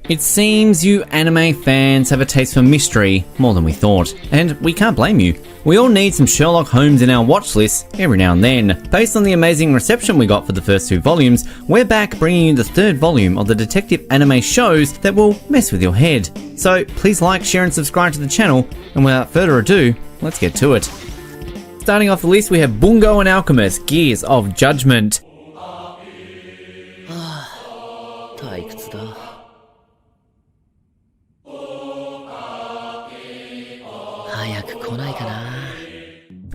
It seems you anime fans have a taste for mystery more than we thought, and we can't blame you. We all need some Sherlock Holmes in our watch list every now and then. Based on the amazing reception we got for the first 2 volumes, we're back bringing you the 3rd volume of the detective anime shows that will mess with your head. So please like, share and subscribe to the channel, and without further ado, let's get to it. Starting off the list, we have Bungo and Alchemist, Gears of Judgment.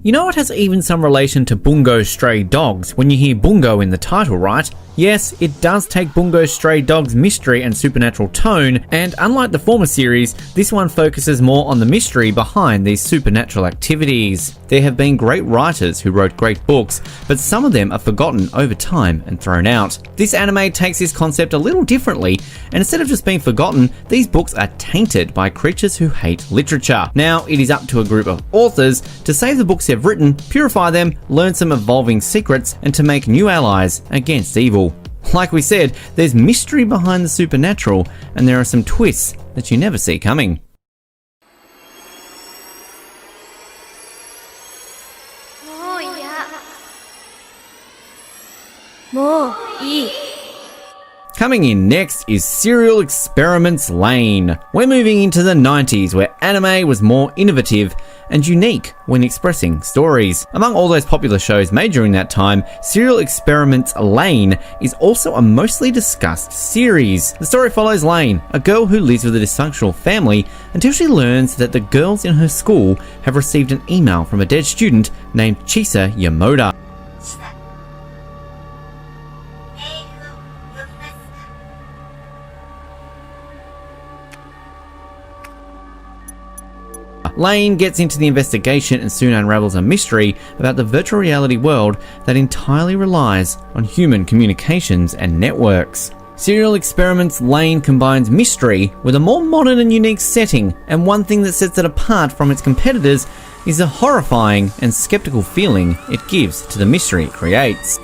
You know it has even some relation to Bungo's Stray Dogs when you hear Bungo in the title, right? Yes, it does take Bungo's Stray Dogs' mystery and supernatural tone, and unlike the former series, this one focuses more on the mystery behind these supernatural activities. There have been great writers who wrote great books, but some of them are forgotten over time and thrown out. This anime takes this concept a little differently, and instead of just being forgotten, these books are tainted by creatures who hate literature. Now, it is up to a group of authors to save the books they've written, purify them, learn some evolving secrets, and to make new allies against evil. Like we said, there's mystery behind the supernatural, and there are some twists that you never see coming. Coming in next is Serial Experiments Lane. We're moving into the 90s, where anime was more innovative and unique when expressing stories. Among all those popular shows made during that time, Serial Experiments Lane is also a mostly discussed series. The story follows Lane, a girl who lives with a dysfunctional family, until she learns that the girls in her school have received an email from a dead student named Chisa Yamoda. Lane gets into the investigation and soon unravels a mystery about the virtual reality world that entirely relies on human communications and networks. Serial Experiments Lane combines mystery with a more modern and unique setting, and one thing that sets it apart from its competitors is the horrifying and skeptical feeling it gives to the mystery it creates.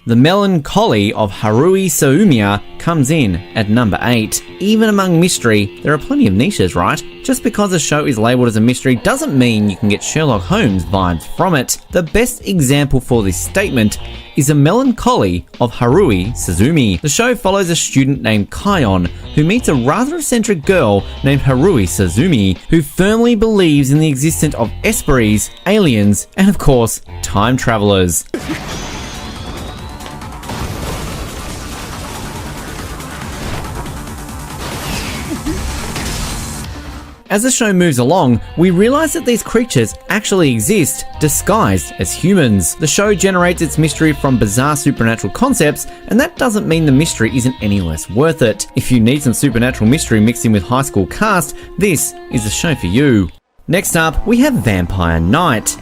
The Melancholy of Haruhi Suzumiya comes in at number 8. Even among mystery, there are plenty of niches, right? Just because a show is labelled as a mystery doesn't mean you can get Sherlock Holmes vibes from it. The best example for this statement is The Melancholy of Haruhi Suzumiya. The show follows a student named Kion who meets a rather eccentric girl named Haruhi Suzumiya who firmly believes in the existence of esprits, aliens, and of course, time travelers. As the show moves along, we realize that these creatures actually exist, disguised as humans. The show generates its mystery from bizarre supernatural concepts, and that doesn't mean the mystery isn't any less worth it. If you need some supernatural mystery mixed in with high school cast, this is the show for you. Next up, we have Vampire Knight.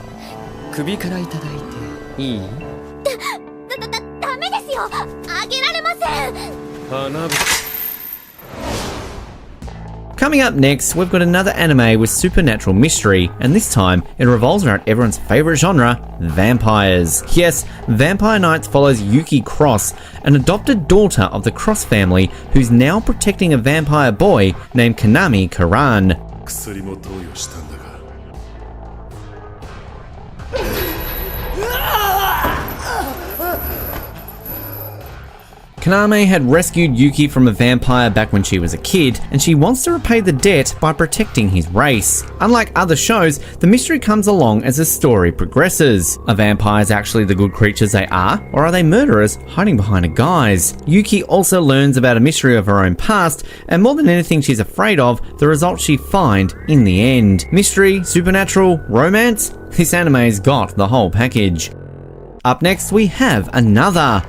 Coming up next, we've got another anime with supernatural mystery, and this time it revolves around everyone's favourite genre, vampires. Yes, Vampire Knight follows Yuki Cross, an adopted daughter of the Cross family who's now protecting a vampire boy named Kanami Karan. Kaname had rescued Yuki from a vampire back when she was a kid, and she wants to repay the debt by protecting his race. Unlike other shows, the mystery comes along as the story progresses. Are vampires actually the good creatures they are, or are they murderers hiding behind a guise? Yuki also learns about a mystery of her own past, and more than anything she's afraid of, the results she finds in the end. Mystery, supernatural, romance? This anime's got the whole package. Up next we have another.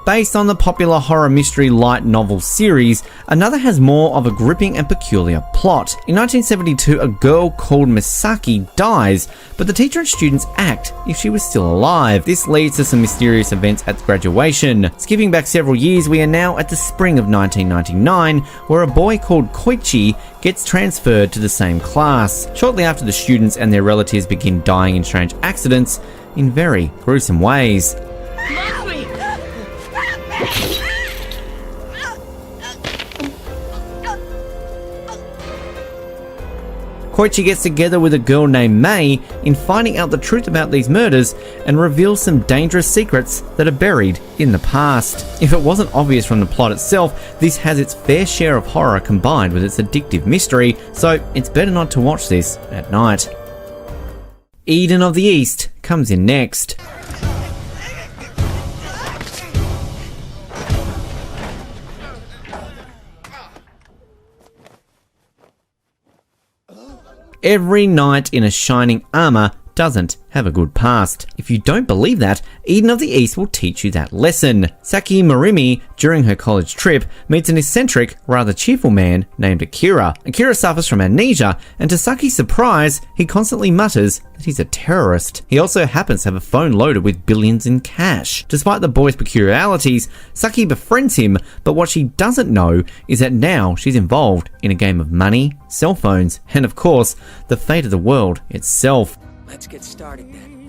Based on the popular horror mystery light novel series, another has more of a gripping and peculiar plot. In 1972, a girl called Misaki dies, but the teacher and students act if she was still alive. This leads to some mysterious events at graduation. Skipping back several years, we are now at the spring of 1999, where a boy called Koichi gets transferred to the same class. Shortly after, the students and their relatives begin dying in strange accidents in very gruesome ways. Koichi gets together with a girl named Mei in finding out the truth about these murders and reveals some dangerous secrets that are buried in the past. If it wasn't obvious from the plot itself, this has its fair share of horror combined with its addictive mystery, so it's better not to watch this at night. Eden of the East comes in next. Every knight in a shining armor doesn't have a good past. If you don't believe that, Eden of the East will teach you that lesson. Saki Morimi, during her college trip, meets an eccentric, rather cheerful man named Akira. Akira suffers from amnesia, and to Saki's surprise, he constantly mutters that he's a terrorist. He also happens to have a phone loaded with billions in cash. Despite the boy's peculiarities, Saki befriends him, but what she doesn't know is that now she's involved in a game of money, cell phones, and of course, the fate of the world itself. Let's get started then.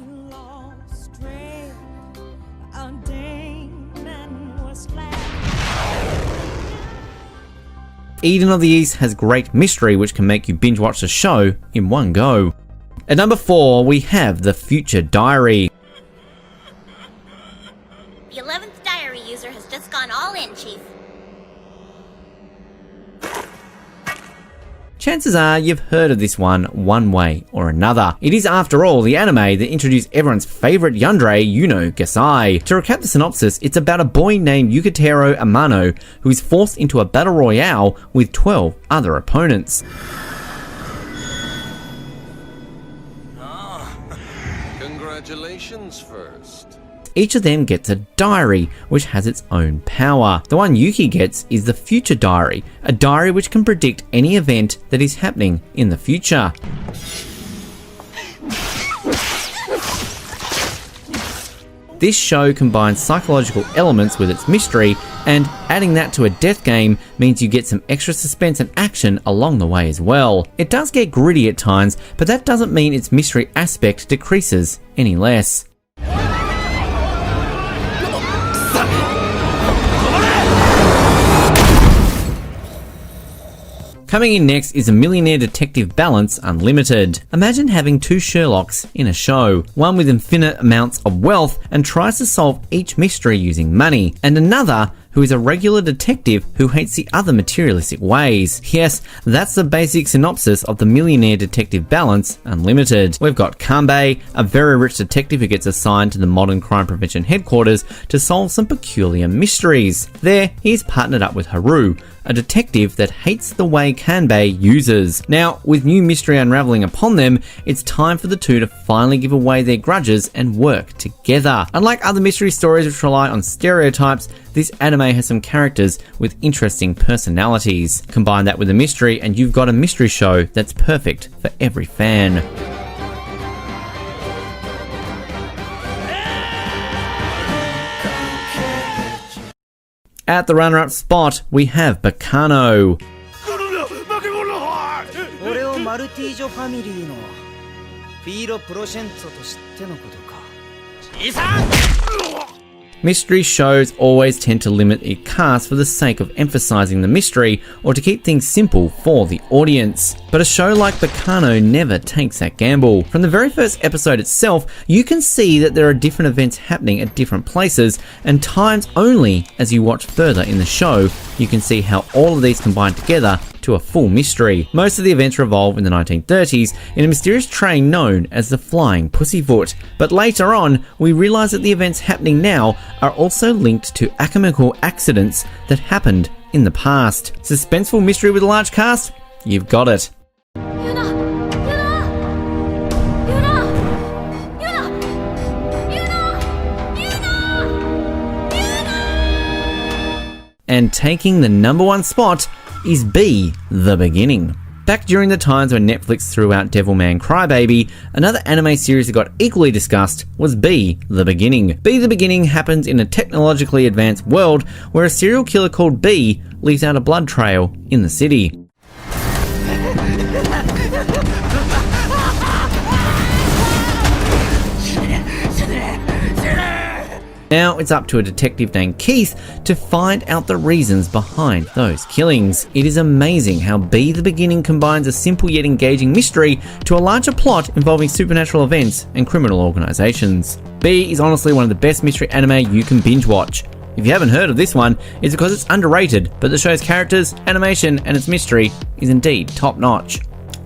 Eden of the East has great mystery which can make you binge watch the show in one go. At number 4, we have The Future Diary. The 11th diary user has just gone all in, Chief. Chances are you've heard of this one way or another. It is, after all, the anime that introduced everyone's favorite yandere, Yuno Gasai. To recap the synopsis, it's about a boy named Yukitaro Amano who is forced into a battle royale with 12 other opponents. Congratulations first. Each of them gets a diary, which has its own power. The one Yuki gets is the Future Diary, a diary which can predict any event that is happening in the future. This show combines psychological elements with its mystery, and adding that to a death game means you get some extra suspense and action along the way as well. It does get gritty at times, but that doesn't mean its mystery aspect decreases any less. Coming in next is a Millionaire Detective Balance Unlimited. Imagine having two Sherlocks in a show, one with infinite amounts of wealth and tries to solve each mystery using money, and another who is a regular detective who hates the other materialistic ways. Yes, that's the basic synopsis of the Millionaire Detective Balance Unlimited. We've got Kanbei, a very rich detective who gets assigned to the Modern Crime Prevention headquarters to solve some peculiar mysteries. There, he's partnered up with Haru, a detective that hates the way Kanbei uses. Now, with new mystery unraveling upon them, it's time for the two to finally give away their grudges and work together. Unlike other mystery stories which rely on stereotypes, this anime has some characters with interesting personalities. Combine that with a mystery and you've got a mystery show that's perfect for every fan. At the runner-up spot, we have Bacano. Mystery shows always tend to limit their cast for the sake of emphasizing the mystery or to keep things simple for the audience. But a show like Bacano never takes that gamble. From the very first episode itself, you can see that there are different events happening at different places and times only. As you watch further in the show, you can see how all of these combine together to a full mystery. Most of the events revolve in the 1930s in a mysterious train known as the Flying Pussyfoot. But later on, we realize that the events happening now are also linked to alchemical accidents that happened in the past. Suspenseful mystery with a large cast? You've got it. and taking the #1 spot is Be the Beginning. Back during the times when Netflix threw out Devilman Crybaby, another anime series that got equally discussed was Be the Beginning. Be the Beginning happens in a technologically advanced world where a serial killer called Bee leaves out a blood trail in the city. Now it's up to a detective named Keith to find out the reasons behind those killings. It is amazing how Be the Beginning combines a simple yet engaging mystery to a larger plot involving supernatural events and criminal organizations. Be is honestly one of the best mystery anime you can binge watch. If you haven't heard of this one, it's because it's underrated, but the show's characters, animation, and its mystery is indeed top notch.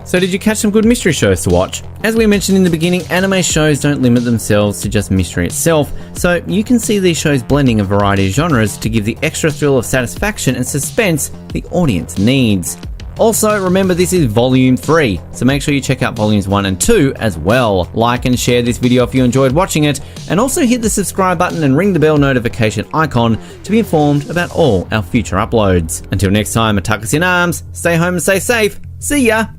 So did you catch some good mystery shows to watch? As we mentioned in the beginning, anime shows don't limit themselves to just mystery itself, so you can see these shows blending a variety of genres to give the extra thrill of satisfaction and suspense the audience needs. Also, remember this is Volume 3, so make sure you check out Volumes 1 and 2 as well. Like and share this video if you enjoyed watching it, and also hit the subscribe button and ring the bell notification icon to be informed about all our future uploads. Until next time, Attackers in Arms, stay home and stay safe. See ya!